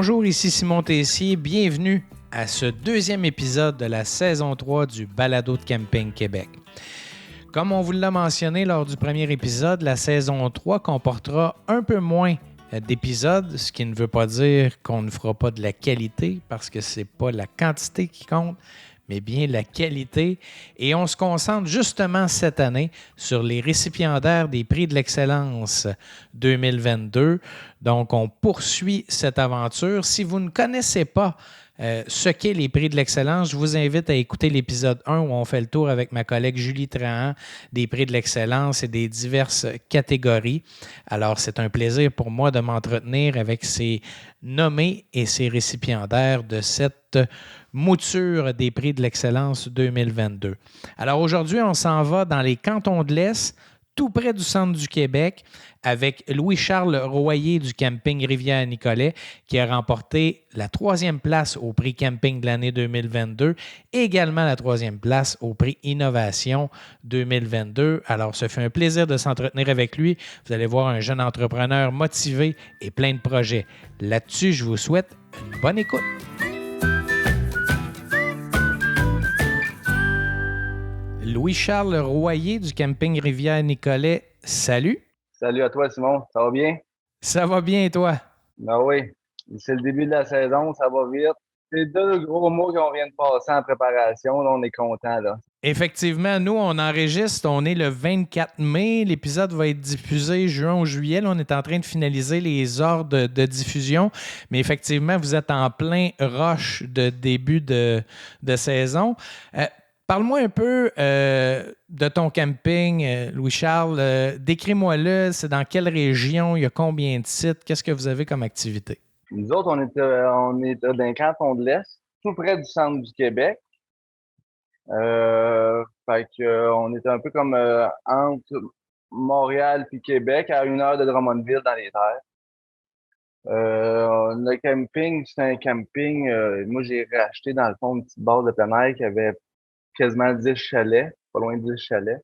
Bonjour, ici Simon Tessier. Bienvenue à ce deuxième épisode de la saison 3 du Balado de Camping Québec. Comme on vous l'a mentionné lors du premier épisode, la saison 3 comportera un peu moins d'épisodes, ce qui ne veut pas dire qu'on ne fera pas de la qualité, parce que c'est pas la quantité qui compte, mais bien la qualité. Et on se concentre justement cette année sur les récipiendaires des prix de l'excellence 2022. Donc, on poursuit cette aventure. Si vous ne connaissez pas ce qu'est les prix de l'excellence, je vous invite à écouter l'épisode 1 où on fait le tour avec ma collègue Julie Trahan des prix de l'excellence et des diverses catégories. Alors, c'est un plaisir pour moi de m'entretenir avec ces nommés et ces récipiendaires de cette mouture des prix de l'excellence 2022. Alors, aujourd'hui, on s'en va dans les cantons de l'Est, tout près du centre du Québec, avec Louis-Charles Royer du camping Rivière-Nicolet, qui a remporté la 3e place au prix camping de l'année 2022, et également la 3e place au prix Innovation 2022. Alors, ça fait un plaisir de s'entretenir avec lui. Vous allez voir un jeune entrepreneur motivé et plein de projets. Là-dessus, je vous souhaite une bonne écoute. Louis-Charles Royer du camping Rivière-Nicolet, salut. Salut à toi, Simon. Ça va bien? Ça va bien, toi? Ben oui. C'est le début de la saison, ça va vite. C'est 2 gros mois qu'on vient de passer en préparation. Là, on est content, là. Effectivement, nous, on enregistre, on est le 24 mai. L'épisode va être diffusé juin ou juillet. Là, on est en train de finaliser les ordres de diffusion. Mais effectivement, vous êtes en plein rush de début de saison. Parle-moi un peu de ton camping, Louis-Charles. Décris-moi-le. C'est dans quelle région? Il y a combien de sites? Qu'est-ce que vous avez comme activité? Nous autres, on est dans le canton de l'Est, tout près du centre du Québec. Fait que, on est un peu comme entre Montréal puis Québec, à 1 heure de Drummondville dans les terres. Le camping, c'est un camping. Moi, j'ai racheté dans le fond une petite base de plein air qui avait quasiment 10 chalets, pas loin de 10 chalets,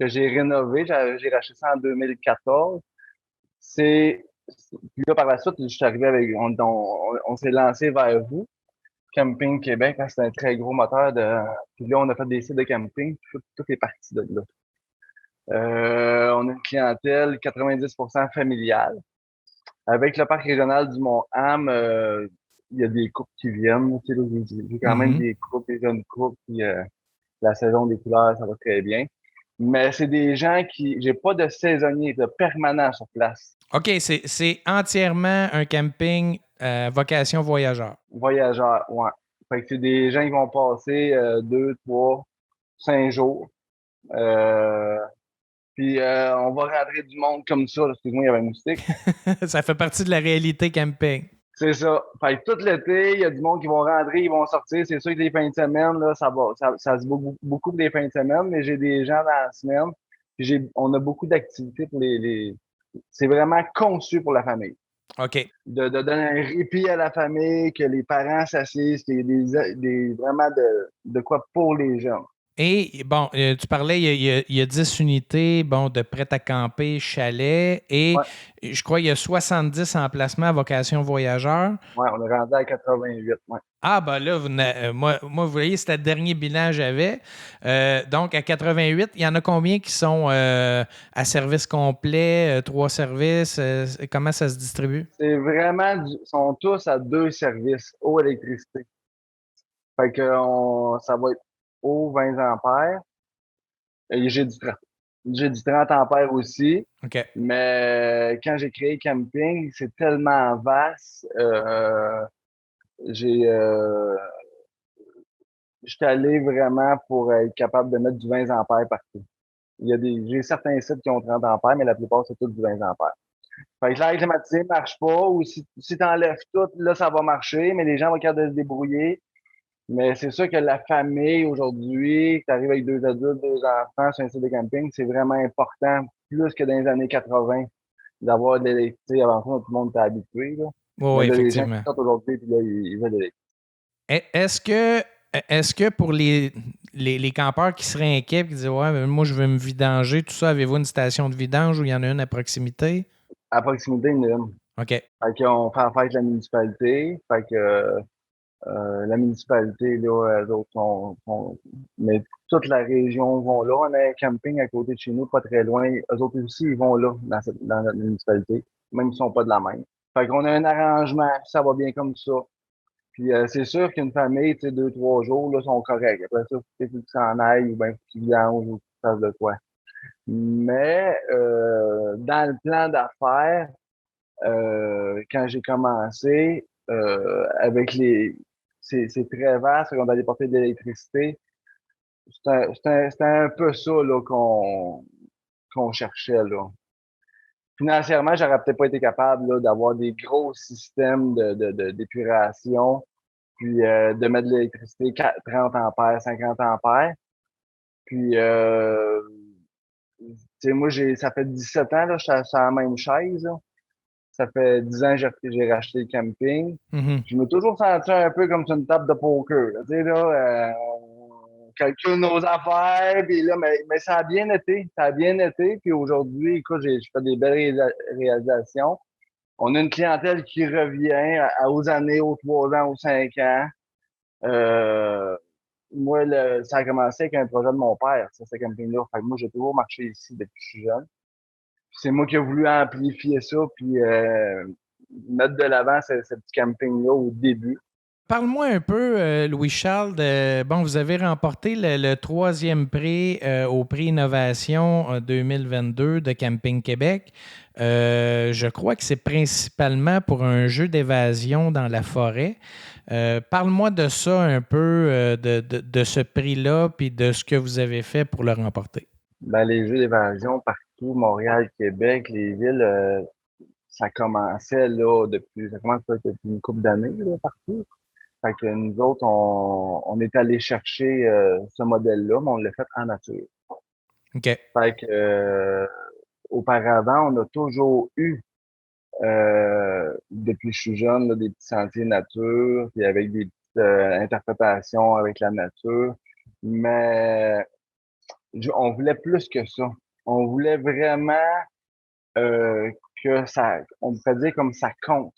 que j'ai rénové. J'ai racheté ça en 2014. Puis là, par la suite, je suis arrivé avec, on s'est lancé vers vous, Camping Québec, hein, c'est un très gros moteur puis là, on a fait des sites de camping, toutes les parties de là. On a une clientèle 90% familiale. Avec le parc régional du Mont-Ham, il y a des couples qui viennent. Tu sais, là, j'ai quand même des couples, des jeunes couples, puis la saison des couleurs, ça va très bien. Mais c'est des gens j'ai pas de saisonniers, de permanents sur place. OK, c'est entièrement un camping vocation voyageur. Voyageurs, ouais. Fait que c'est des gens qui vont passer 2, 3, 5 jours. Puis on va rentrer du monde comme ça. Excuse-moi, il y avait un moustique. Ça fait partie de la réalité camping. C'est ça. Fait que tout l'été, il y a du monde qui vont rentrer, ils vont sortir. C'est sûr que les fins de semaine, là, ça se vaut beaucoup des fins de semaine, mais j'ai des gens dans la semaine. Puis on a beaucoup d'activités pour c'est vraiment conçu pour la famille. OK. De donner un répit à la famille, que les parents s'assisent, qu'il y ait vraiment de quoi pour les gens. Et bon, tu parlais, il y a 10 unités de prêt à camper, chalet, et ouais. Je crois qu'il y a 70 emplacements à vocation voyageur. Oui, on est rendu à 88. Ouais. Ah, ben là, moi, vous voyez, c'était le dernier bilan que j'avais. Donc, à 88, il y en a combien qui sont à service complet, 3 services? Comment ça se distribue? C'est vraiment, sont tous à 2 services, eau, électricité. Fait que ça va être eau, 20 ampères. Et j'ai du 30 ampères aussi. OK. Mais quand j'ai créé Camping, c'est tellement vaste. J'étais allé vraiment pour être capable de mettre du 20 ampères partout. J'ai certains sites qui ont 30 ampères, mais la plupart, c'est tout du 20 ampères. Fait que l'air climatisé marche pas, ou si t'enlèves tout, là, ça va marcher, mais les gens vont être capables de se débrouiller. Mais c'est sûr que la famille, aujourd'hui, tu arrives avec 2 adultes, 2 enfants sur un site de camping, c'est vraiment important, plus que dans les années 80, d'avoir de l'électricité. Avant ça, tout le monde était habitué, là. Oui, là, effectivement. Les gens qui sortent aujourd'hui, puis là, ils veulent de l'électricité. Est-ce que pour les campeurs qui seraient inquiets et qui disent « Ouais, moi, je veux me vidanger, tout ça, avez-vous une station de vidange ou il y en a une à proximité? » À proximité, il y en a une. OK. Fait qu'on fait affaire avec la municipalité. Fait que la municipalité, là, eux autres mais toute la région vont là. On a un camping à côté de chez nous, pas très loin. Eux autres aussi, ils vont là, dans notre municipalité, même s'ils sont pas de la même. Fait qu'on a un arrangement, puis ça va bien comme ça. Puis c'est sûr qu'une famille, tu sais, 2, 3 jours, là, sont corrects. Après ça, faut qu'ils s'en aillent ou bien faut qu'ils viandent ou qu'ils fassent de quoi. Mais dans le plan d'affaires, quand j'ai commencé, avec c'est très vaste, on allait porter de l'électricité. C'était un peu ça là, qu'on cherchait. Là. Financièrement, j'aurais peut-être pas été capable là, d'avoir des gros systèmes d'épuration, puis de mettre de l'électricité 30 ampères, 50 ampères. Puis, tu sais, moi, ça fait 17 ans, là, je suis sur la même chaise. Là. Ça fait 10 ans que j'ai racheté le camping. Mhm. Je me suis toujours senti un peu comme sur une table de poker. Là. Tu sais, là, on calcule nos affaires, puis là, mais ça a bien été. Ça a bien été. Puis aujourd'hui, écoute, j'ai fait des belles réalisations. On a une clientèle qui revient aux années, aux 3 ans, aux 5 ans. Euh, Moi, ça a commencé avec un projet de mon père, ça, ce camping-là. Fait que moi, j'ai toujours marché ici depuis que je suis jeune. Puis c'est moi qui ai voulu amplifier ça, puis mettre de l'avant ce petit camping-là au début. Parle-moi un peu, Louis-Charles, bon, vous avez remporté le troisième prix au prix Innovation 2022 de Camping Québec. Je crois que c'est principalement pour un jeu d'évasion dans la forêt. Parle-moi de ça un peu, de ce prix-là, puis de ce que vous avez fait pour le remporter. Ben, les jeux d'évasion partout, Montréal, Québec, les villes, ça commençait là ça commence depuis une couple d'années là, partout. Fait que nous autres, on est allé chercher ce modèle-là, mais on l'a fait en nature. OK. Fait que auparavant, on a toujours eu depuis que je suis jeune, là, des petits sentiers nature, puis avec des petites interprétations avec la nature. Mais on voulait plus que ça. On voulait vraiment euh, que ça, on pourrait dire comme ça compte.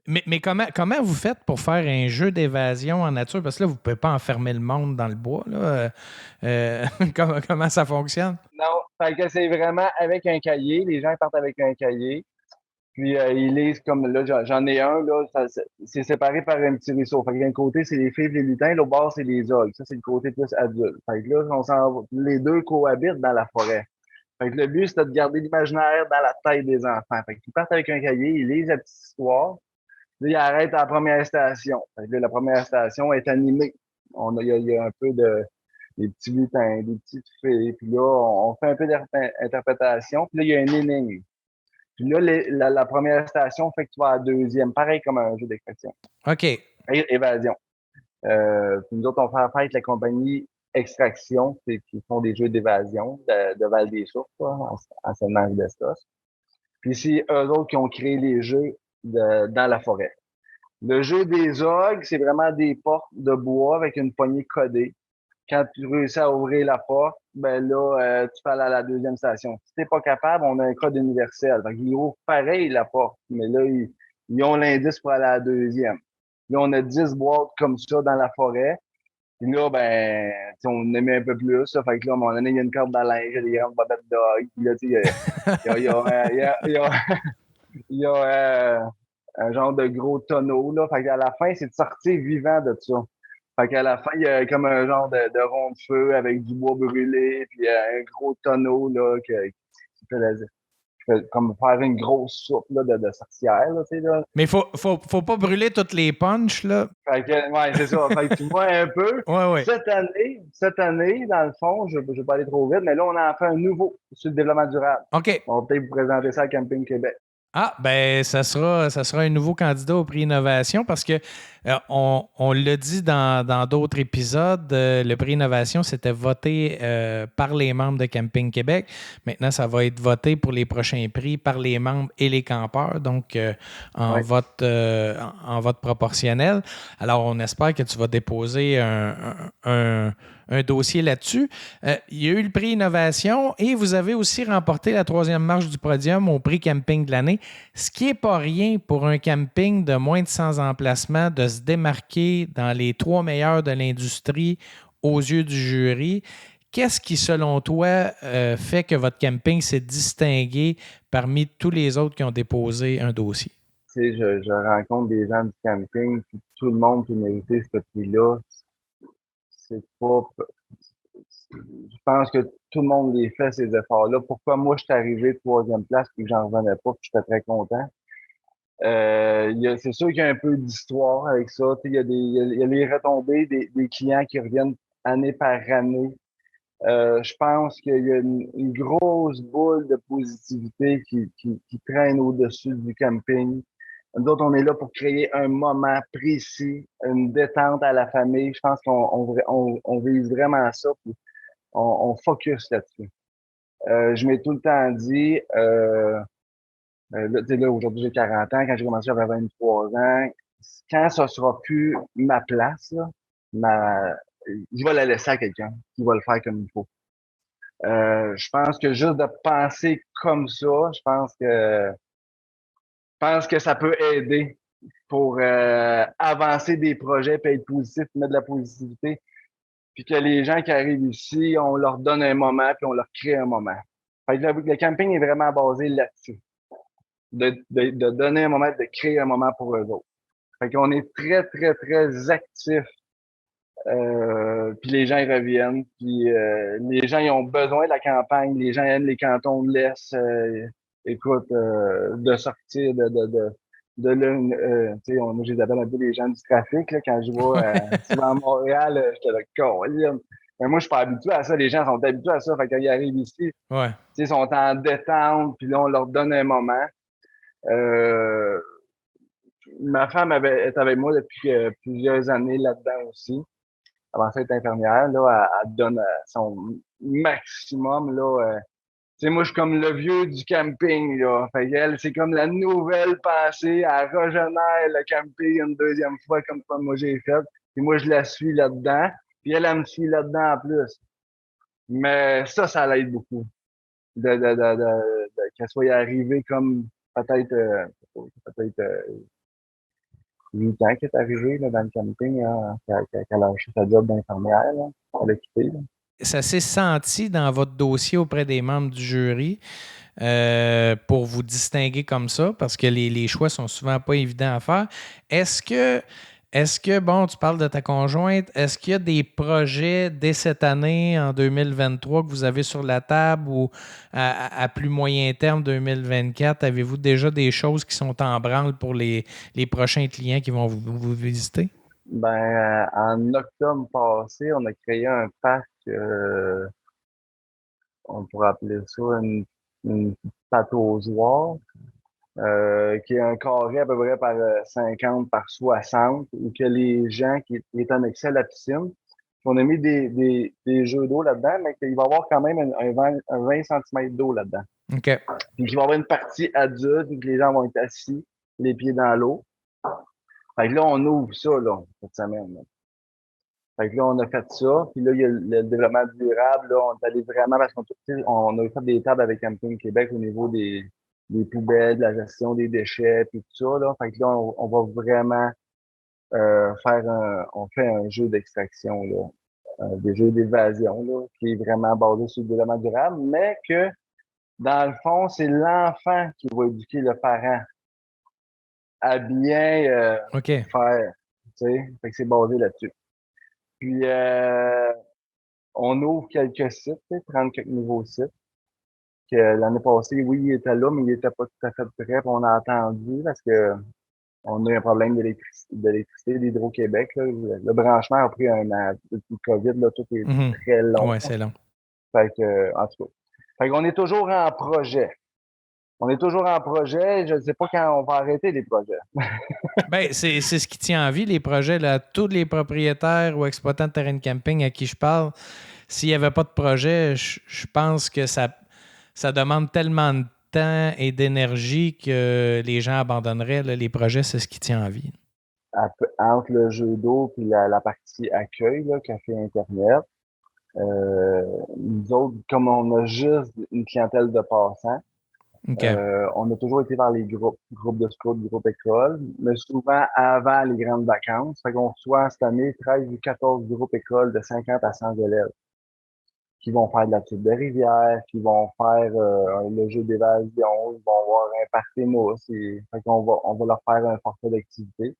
Mais comment vous faites pour faire un jeu d'évasion en nature? Parce que là, vous ne pouvez pas enfermer le monde dans le bois. Là. Comment ça fonctionne? Non, fait que c'est vraiment avec un cahier. Les gens partent avec un cahier. Puis ils lisent comme là, j'en ai un, là, c'est séparé par un petit ruisseau. Fait que d'un côté, c'est les fèves, les lutins, l'autre bord, c'est les ogres. Ça, c'est le côté plus adulte. Fait que là, les deux cohabitent dans la forêt. Fait que le but, c'est de garder l'imaginaire dans la tête des enfants. Fait qu'ils partent avec un cahier, ils lisent la petite histoire. Là, ils arrêtent à la première station. Fait que là, la première station est animée. Il y a un peu des petits lutins, des petites fées. Puis là, on fait un peu d'interprétation. Puis là, il y a une énigme. Puis là, la première station fait que tu vas à la deuxième, pareil comme un jeu d'extraction. OK. Évasion. Puis nous autres, on fait affaire avec la compagnie Extraction, qui font des jeux d'évasion de Val-des-Sources, anciennement Ridestos. Puis c'est eux autres qui ont créé les jeux dans la forêt. Le jeu des ogres, c'est vraiment des portes de bois avec une poignée codée. Quand tu réussis à ouvrir la porte, ben là, tu peux aller à la deuxième station. Si t'es pas capable, on a un code universel. Fait qu'ils ouvrent pareil la porte, mais là, ils ont l'indice pour aller à la deuxième. Là, on a 10 boîtes comme ça dans la forêt. Puis là, ben, on aimait un peu plus. Ça. Fait que là, à un moment donné, il y a une corde dans linge, il y a des grandes bobettes d'og. Puis là, tu sais, il y a un genre de gros tonneau, là. Fait qu'à la fin, c'est de sortir vivant de ça. Fait qu'à la fin, il y a comme un genre de rond de feu avec du bois brûlé, puis un gros tonneau, là, qui fait comme faire une grosse soupe, là, de sorcière, là, tu sais, là. Mais faut pas brûler toutes les punches, là. Fait que, ouais, c'est ça. Fait que tu vois un peu. Ouais, ouais. Cette année, dans le fond, je vais pas aller trop vite, mais là, on en fait un nouveau sur le développement durable. OK. On va peut-être vous présenter ça à Camping Québec. Ah, ben, ça sera un nouveau candidat au prix Innovation parce que on l'a dit dans d'autres épisodes, le prix Innovation, c'était voté par les membres de Camping Québec. Maintenant, ça va être voté pour les prochains prix par les membres et les campeurs, donc en vote proportionnel. Alors, on espère que tu vas déposer un dossier là-dessus. Il y a eu le prix Innovation et vous avez aussi remporté la 3e marche du podium au prix Camping de l'année, ce qui n'est pas rien pour un camping de moins de 100 emplacements de se démarquer dans les 3 meilleurs de l'industrie aux yeux du jury. Qu'est-ce qui, selon toi, fait que votre camping s'est distingué parmi tous les autres qui ont déposé un dossier? Tu sais, je rencontre des gens du camping, puis tout le monde peut mériter ce prix-là. C'est pas. Je pense que tout le monde les fait, ces efforts-là. Pourquoi moi, je suis arrivé 3e place, puis que j'en revenais pas, puis j'étais très content. C'est sûr qu'il y a un peu d'histoire avec ça. Tu sais, il y a les retombées des clients qui reviennent année par année. Je pense qu'il y a une grosse boule de positivité qui traîne au-dessus du camping. Nous autres, on est là pour créer un moment précis, une détente à la famille. Je pense qu'on vise vraiment ça, puis on focus là-dessus. Je m'ai tout le temps dit, là, tu sais, là, aujourd'hui, j'ai 40 ans. Quand j'ai commencé, j'avais 23 ans. Quand ça sera plus ma place, là, je vais la laisser à quelqu'un qui va le faire comme il faut. Je pense que juste de penser comme ça, je pense que ça peut aider pour avancer des projets, puis être positif, mettre de la positivité, puis que les gens qui arrivent ici, on leur donne un moment, puis on leur crée un moment. Fait que le camping est vraiment basé là-dessus, de donner un moment, de créer un moment pour eux autres. Fait qu'on est très, très, très actifs. Puis les gens ils reviennent, puis les gens ils ont besoin de la campagne, les gens aiment les cantons de l'Est, écoute, de sortir de là, tu sais, moi je les appelle un peu les gens du trafic, là, quand je vois souvent à Montréal, j'étais là, Colin. Mais moi je suis pas habitué à ça, les gens sont habitués à ça, fait quand ils arrivent ici, Ouais. tu sais, ils sont en détente, puis là on leur donne un moment. Ma femme est avec moi depuis plusieurs années là-dedans aussi. Avant ça, être infirmière, là, elle donne son maximum, là. Tu sais, moi, je suis comme le vieux du camping, là. Fait qu'elle, c'est comme la nouvelle pensée. Elle régénère le camping une 2e fois, comme moi j'ai fait. Puis moi, je la suis là-dedans. Puis elle me suit là-dedans en plus. Mais ça l'aide beaucoup. Qu'elle soit arrivée comme peut-être, peut-être 8 ans qu'elle est arrivée là, dans le camping, hein, qu'elle a lâché sa job d'infirmière, là. Elle a quitté, là. Ça s'est senti dans votre dossier auprès des membres du jury pour vous distinguer comme ça, parce que les choix sont souvent pas évidents à faire. Est-ce que, bon, tu parles de ta conjointe, est-ce qu'il y a des projets dès cette année, en 2023, que vous avez sur la table ou à plus moyen terme, 2024, avez-vous déjà des choses qui sont en branle pour les prochains clients qui vont vous visiter? Ben, en octobre passé, on a créé un parc, on pourrait appeler ça une pataugeoire, qui est un carré à peu près par 50 par 60, où que les gens qui est annexé à la piscine, on a mis des jeux d'eau là-dedans, mais qu'il va y avoir quand même un 20 cm d'eau là-dedans. OK. Puis il va y avoir une partie adulte où les gens vont être assis, les pieds dans l'eau. Fait que là, on ouvre ça, là, cette semaine, là. Fait que là, on a fait ça. Puis là, il y a le développement durable. Là, on est allé vraiment parce qu'on a fait des tables avec Camping Québec au niveau des poubelles, de la gestion des déchets, puis tout ça. Là. Fait que là, on va vraiment on fait un jeu d'extraction, là, des jeux d'évasion, là, qui est vraiment basé sur le développement durable, mais que dans le fond, c'est l'enfant qui va éduquer le parent à bien OK. faire. Tu sais, fait que c'est basé là-dessus. Puis on ouvre quelques sites, 30 quelques nouveaux sites. Que l'année passée, oui, il était là, mais il n'était pas tout à fait prêt. Puis on a attendu parce que on a eu un problème d'électricité d'Hydro-Québec. Là. Le branchement a pris un an. Depuis le COVID, là, tout est très long. Oui, c'est long. Fait que, en tout cas. Fait qu'on est toujours en projet. On est toujours en projet. Je ne sais pas quand on va arrêter les projets. Ben, c'est ce qui tient en vie, les projets. Là. Tous les propriétaires ou exploitants de terrain de camping à qui je parle, s'il n'y avait pas de projet, je pense que ça demande tellement de temps et d'énergie que les gens abandonneraient. Là. Les projets, c'est ce qui tient en vie. Entre le jeu d'eau et la partie accueil, là, café Internet, Nous autres, comme on a juste une clientèle de passants, OK. on a toujours été vers les groupes de scouts, groupes écoles, mais souvent avant les grandes vacances. Fait qu'on reçoit cette année 13 ou 14 groupes écoles de 50 à 100 élèves qui vont faire de la petite de rivière, qui vont faire le jeu d'évasion, ils vont avoir un party mousse. Fait on va leur faire un forfait d'activité.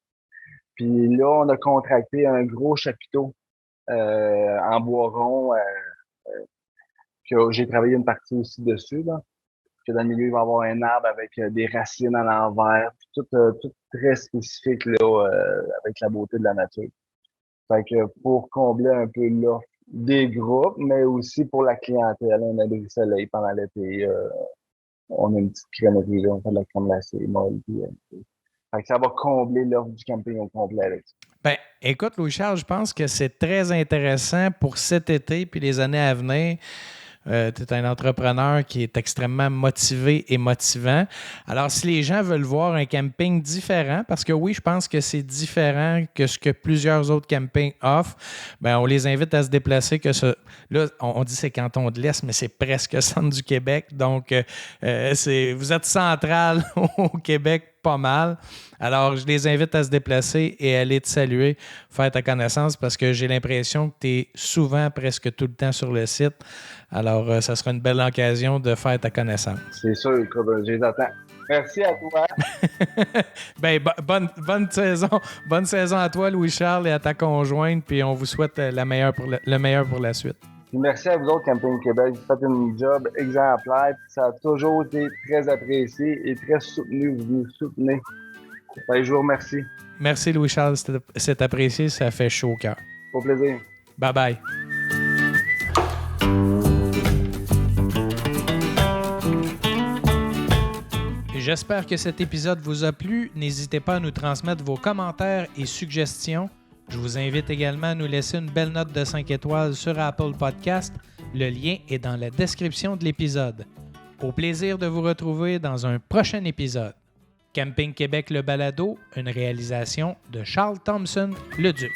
Puis là, on a contracté un gros chapiteau en bois rond que j'ai travaillé une partie aussi dessus, là. Que dans le milieu, il va y avoir un arbre avec des racines à l'envers, tout très spécifique là, avec la beauté de la nature. Fait que pour combler un peu l'offre des groupes, mais aussi pour la clientèle, on a du soleil pendant l'été. On a une petite crèmerie, là, on fait de la crème glacée, molle. Fait que ça va combler l'offre du camping au complet avec ça. Ben, écoute, Louis-Charles, je pense que c'est très intéressant pour cet été puis les années à venir. Tu es un entrepreneur qui est extrêmement motivé et motivant. Alors, si les gens veulent voir un camping différent, parce que oui, je pense que c'est différent que ce que plusieurs autres campings offrent, ben, on les invite à se déplacer. Là, on dit c'est canton de l'Est, mais c'est presque centre du Québec. Donc, vous êtes central au Québec pas mal. Alors, je les invite à se déplacer et aller te saluer, faire ta connaissance parce que j'ai l'impression que tu es souvent, presque tout le temps sur le site. Alors, ça sera une belle occasion de faire ta connaissance. C'est sûr, écoute, je les attends. Merci à toi. Ben, bonne saison. Bonne saison à toi, Louis-Charles, et à ta conjointe. Puis on vous souhaite le meilleur pour la suite. Puis merci à vous autres, Camping Québec. Vous faites un job exemplaire. Puis ça a toujours été très apprécié et très soutenu. Vous nous soutenez. Je vous remercie. Merci, Louis-Charles. C'est apprécié. Ça fait chaud au cœur. Au plaisir. Bye-bye. J'espère que cet épisode vous a plu. N'hésitez pas à nous transmettre vos commentaires et suggestions. Je vous invite également à nous laisser une belle note de 5 étoiles sur Apple Podcast. Le lien est dans la description de l'épisode. Au plaisir de vous retrouver dans un prochain épisode. Camping Québec le balado, une réalisation de Charles Thompson, le Duc.